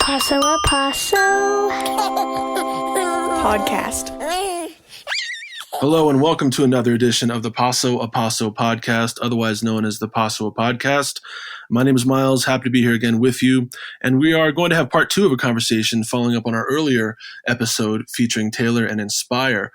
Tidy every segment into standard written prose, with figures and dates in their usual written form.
Paso a Paso podcast. Hello and welcome to another edition of the Paso a Paso podcast, otherwise known as the Paso podcast. My name is Miles. Happy to be here again with you. And we are going to have part two of a conversation following up on our earlier episode featuring Taylor and Inspire.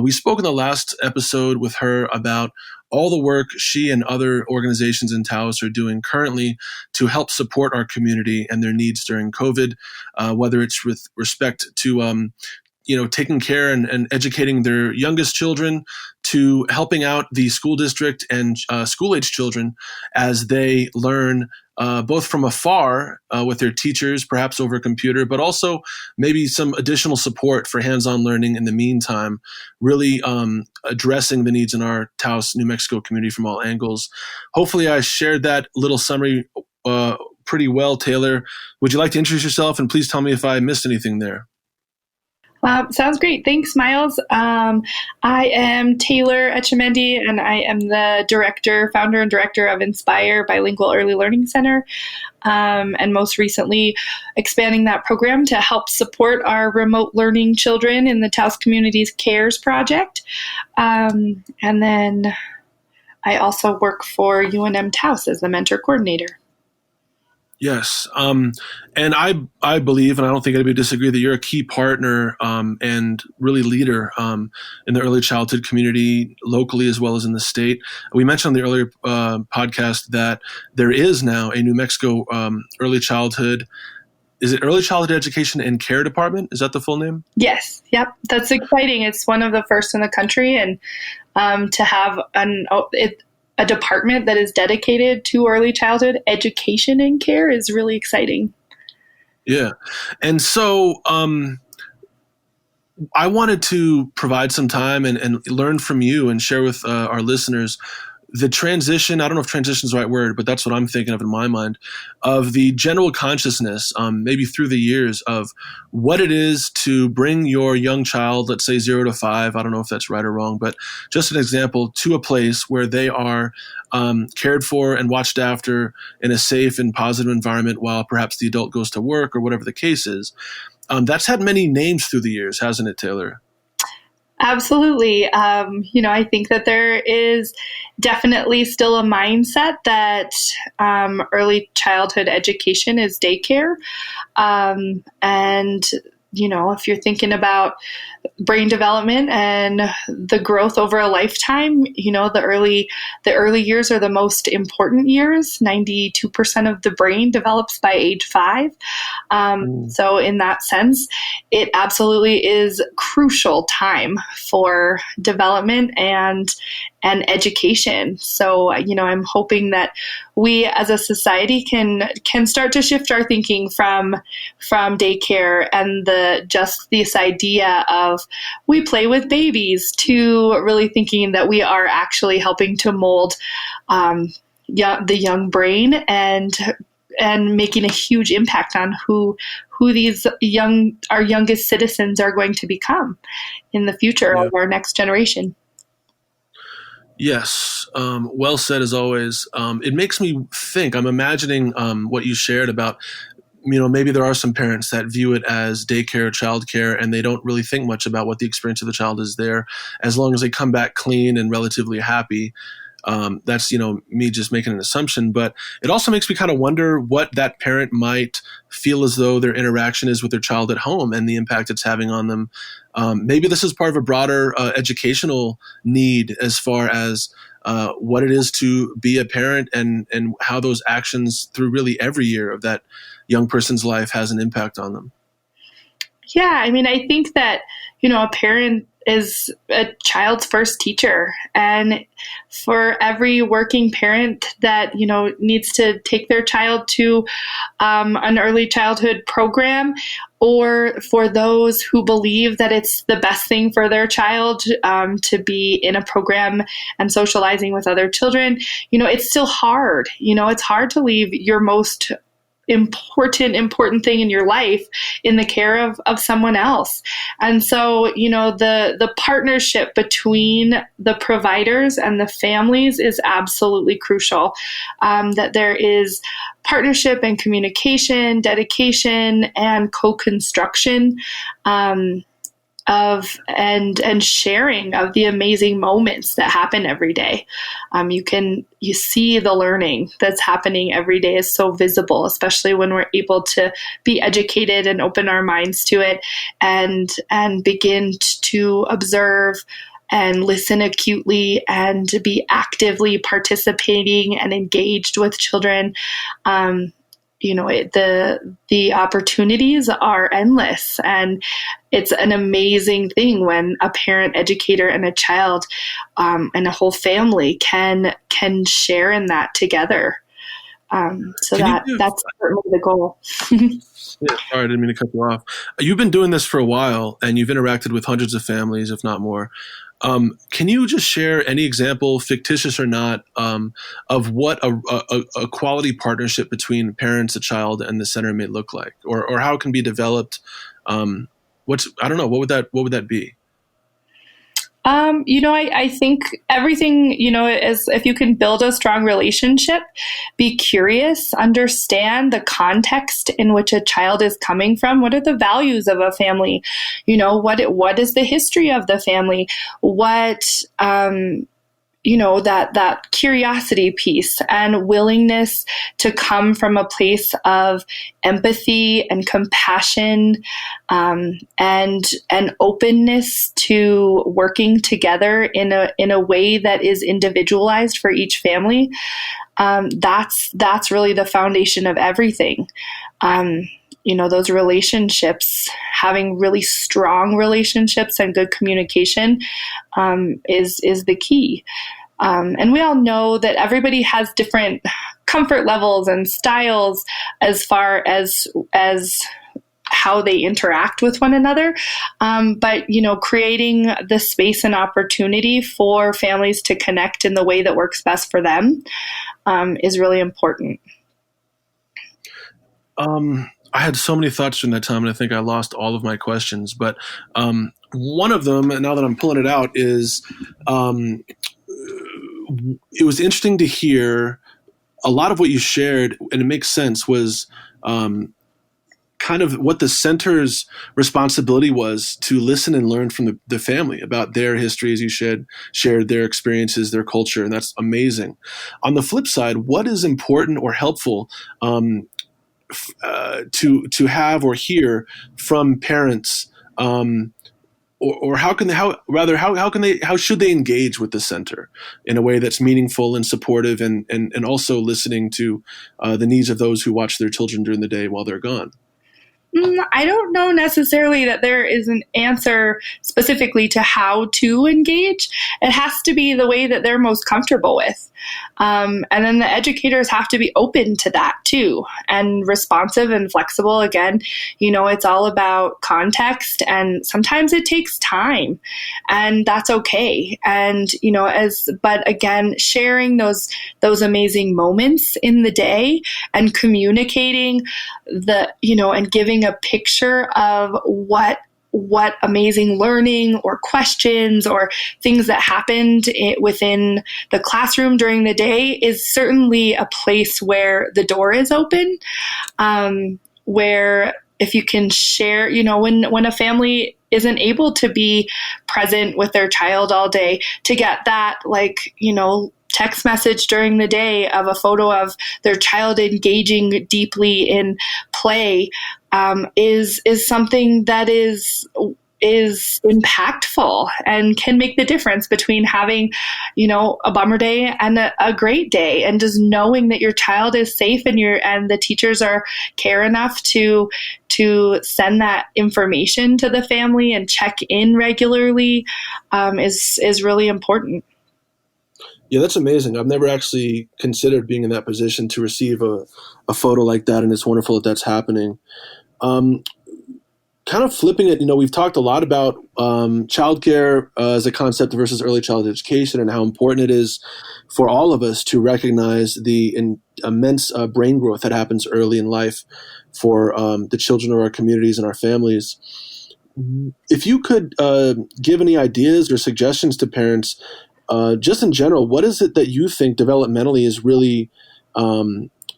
We spoke in the last episode with her about all the work she and other organizations in Taos are doing currently to help support our community and their needs during COVID, whether it's with respect to taking care and educating their youngest children, to helping out the school district and school-age children as they learn both from afar with their teachers, perhaps over a computer, but also maybe some additional support for hands-on learning in the meantime, really addressing the needs in our Taos, New Mexico community from all angles. Hopefully I shared that little summary pretty well, Taylor. Would you like to introduce yourself, and please tell me if I missed anything there? Sounds great. Thanks, Miles. I am Taylor Etchemendy, and I am the founder and director of Inspire Bilingual Early Learning Center, and most recently expanding that program to help support our remote learning children in the Taos Communities CARES project. And then I also work for UNM Taos as the mentor coordinator. Yes. And I believe, and I don't think anybody would disagree, that you're a key partner and really leader in the early childhood community locally as well as in the state. We mentioned on the earlier podcast that there is now a New Mexico early childhood. Is it Early Childhood Education and Care Department? Is that the full name? Yes. Yep. That's exciting. It's one of the first in the country, and to have a department that is dedicated to early childhood education and care is really exciting. Yeah. And so I wanted to provide some time and learn from you and share with our listeners the transition. I don't know if transition is the right word, but that's what I'm thinking of in my mind, of the general consciousness, maybe through the years, of what it is to bring your young child, let's say 0 to 5, I don't know if that's right or wrong, but just an example, to a place where they are cared for and watched after in a safe and positive environment while perhaps the adult goes to work or whatever the case is. That's had many names through the years, hasn't it, Taylor? Absolutely. I think that there is definitely still a mindset that early childhood education is daycare. And if you're thinking about brain development and the growth over a lifetime, the early years are the most important years. 92% of the brain develops by age 5. So in that sense, it absolutely is crucial time for development and education. So, I'm hoping that we as a society can start to shift our thinking from daycare and this idea of we play with babies to really thinking that we are actually helping to mold the young brain and making a huge impact on who our youngest citizens are going to become in the future of our next generation. Yes. Well said, as always. It makes me think, I'm imagining what you shared about, maybe there are some parents that view it as daycare, childcare, and they don't really think much about what the experience of the child is there, as long as they come back clean and relatively happy. That's, me just making an assumption, but it also makes me kind of wonder what that parent might feel as though their interaction is with their child at home and the impact it's having on them. Maybe this is part of a broader educational need as far as what it is to be a parent and how those actions through really every year of that young person's life has an impact on them. Yeah, I think that, a parent is a child's first teacher. And for every working parent that, needs to take their child to an early childhood program, or for those who believe that it's the best thing for their child to be in a program and socializing with other children, it's still hard. It's hard to leave your most important thing in your life in the care of someone else. And so, the partnership between the providers and the families is absolutely crucial. That there is partnership and communication, dedication, and co-construction of and sharing of the amazing moments that happen every day. You see the learning that's happening every day is so visible, especially when we're able to be educated and open our minds to it and begin to observe and listen acutely and to be actively participating and engaged with children. The opportunities are endless, and it's an amazing thing when a parent, educator, and a child and a whole family can share in that together. That's certainly the goal. Yeah, sorry, I didn't mean to cut you off. You've been doing this for a while, and you've interacted with hundreds of families, if not more. Can you just share any example, fictitious or not, of what a quality partnership between parents, a child, and the center may look like, or how it can be developed? I don't know. What would that be? I think everything, is if you can build a strong relationship, be curious, understand the context in which a child is coming from. What are the values of a family? What is the history of the family? That curiosity piece and willingness to come from a place of empathy and compassion, and openness to working together in a way that is individualized for each family. That's really the foundation of everything. Those relationships, having really strong relationships and good communication, is the key. And we all know that everybody has different comfort levels and styles as far as how they interact with one another. But creating the space and opportunity for families to connect in the way that works best for them, is really important. I had so many thoughts during that time, and I think I lost all of my questions. But one of them, and now that I'm pulling it out, is it was interesting to hear a lot of what you shared, and it makes sense, was kind of what the center's responsibility was to listen and learn from the family about their history, as you shared their experiences, their culture, and that's amazing. On the flip side, what is important or helpful to have or hear from parents, or how should they engage with the center in a way that's meaningful and supportive, and also listening to the needs of those who watch their children during the day while they're gone? I don't know necessarily that there is an answer specifically to how to engage. It has to be the way that they're most comfortable with. And then the educators have to be open to that too, and responsive and flexible. Again, it's all about context, and sometimes it takes time, and that's okay. And, but again, sharing those amazing moments in the day and communicating and giving a picture of what amazing learning or questions or things that happened within the classroom during the day is certainly a place where the door is open, where if you can share, when a family isn't able to be present with their child all day, to get that, text message during the day of a photo of their child engaging deeply in play, is something that is impactful and can make the difference between having, a bummer day and a great day, and just knowing that your child is safe and the teachers care enough to send that information to the family and check in regularly, is really important. Yeah, that's amazing. I've never actually considered being in that position to receive a photo like that, and it's wonderful that that's happening. Kind kind of flipping it, we've talked a lot about childcare as a concept versus early childhood education and how important it is for all of us to recognize the immense brain growth that happens early in life for the children of our communities and our families. If you could give any ideas or suggestions to parents, just in general, what is it that you think developmentally is really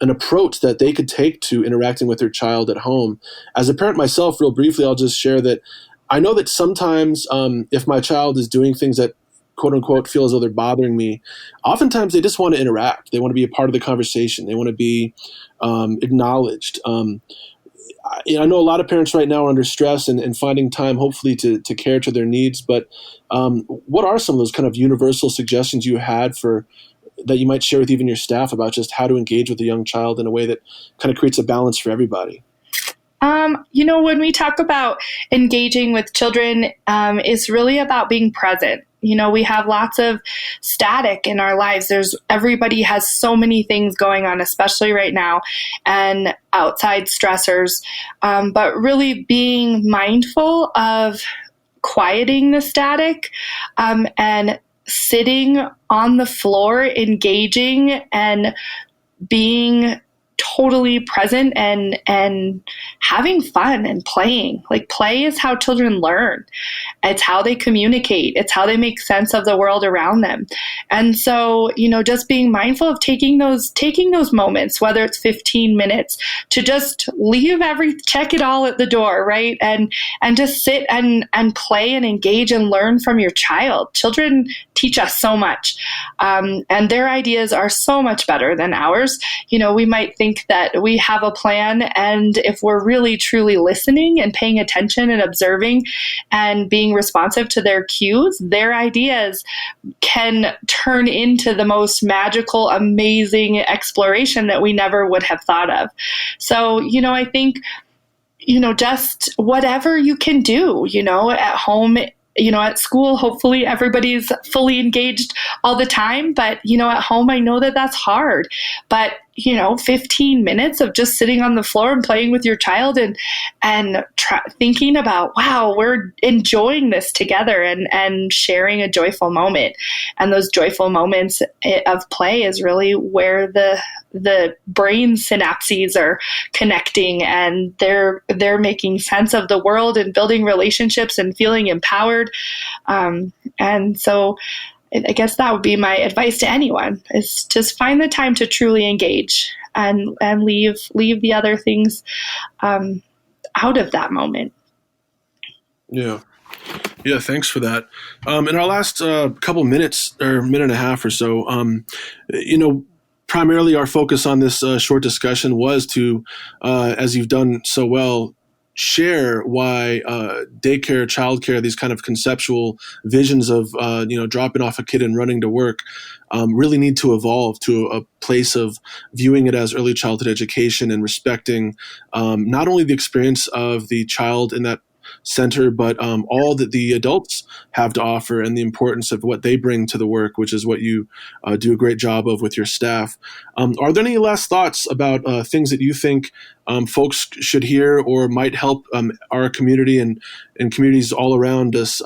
an approach that they could take to interacting with their child at home? As a parent myself, real briefly, I'll just share that I know that sometimes if my child is doing things that quote unquote feel as though they're bothering me, oftentimes they just want to interact. They want to be a part of the conversation. They want to be acknowledged. I know a lot of parents right now are under stress and finding time, hopefully, to care to their needs. But what are some of those kind of universal suggestions you had that you might share with even your staff about just how to engage with a young child in a way that kind of creates a balance for everybody? When we talk about engaging with children, it's really about being present. We have lots of static in our lives. Everybody has so many things going on, especially right now, and outside stressors. But really being mindful of quieting the static, and sitting on the floor, engaging and being totally present and having fun and playing. Like, play is how children learn. It's how they communicate. It's how they make sense of the world around them. And so, just being mindful of taking those moments, whether it's 15 minutes, to just check it all at the door, right? And just sit and play and engage and learn from your child. Children teach us so much. And their ideas are so much better than ours. We might think that we have a plan, and if we're really truly listening and paying attention and observing and being responsive to their cues, their ideas can turn into the most magical, amazing exploration that we never would have thought of. So, I think, just whatever you can do, at home, at school, hopefully everybody's fully engaged all the time. But, at home, I know that that's hard. But, 15 minutes of just sitting on the floor and playing with your child and thinking about, wow, we're enjoying this together and sharing a joyful moment. And those joyful moments of play is really where the brain synapses are connecting, and they're making sense of the world and building relationships and feeling empowered. And so I guess that would be my advice to anyone, is just find the time to truly engage and leave the other things out of that moment. Yeah. Yeah, thanks for that. In our last couple minutes, or minute and a half or so, primarily our focus on this short discussion was to, as you've done so well, share why daycare, childcare, these kind of conceptual visions of dropping off a kid and running to work really need to evolve to a place of viewing it as early childhood education and respecting not only the experience of the child in that center, but all that the adults have to offer and the importance of what they bring to the work, which is what you do a great job of with your staff. Are there any last thoughts about things that you think folks should hear or might help our community and communities all around us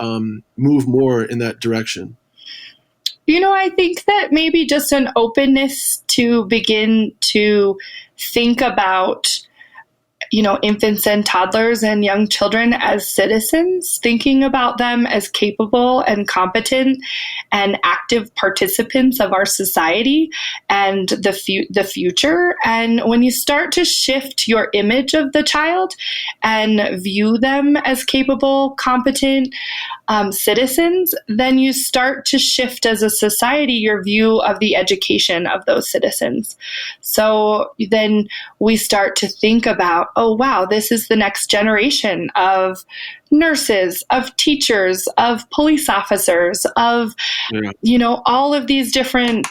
move more in that direction? I think that maybe just an openness to begin to think about infants and toddlers and young children as citizens, thinking about them as capable and competent and active participants of our society and the future. And when you start to shift your image of the child and view them as capable, competent citizens, then you start to shift as a society your view of the education of those citizens. So then we start to think about, oh, wow, this is the next generation of nurses, of teachers, of police officers, of, all of these different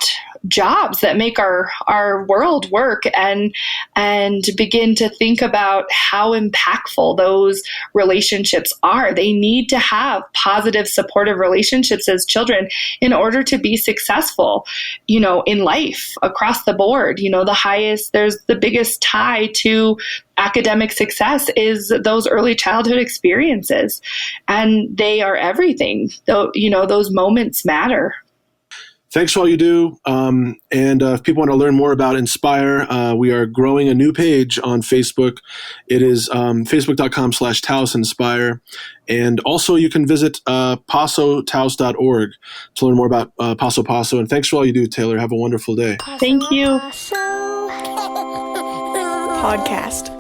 jobs that make our world work, and begin to think about how impactful those relationships are. They need to have positive, supportive relationships as children in order to be successful, in life across the board. There's the biggest tie to academic success is those early childhood experiences, and they are everything. Though, those moments matter. Thanks for all you do. And if people want to learn more about Inspire, we are growing a new page on Facebook. It is facebook.com/Taos Inspire. And also you can visit pasotaos.org to learn more about Paso. And thanks for all you do, Taylor. Have a wonderful day. Thank you. Paso Podcast.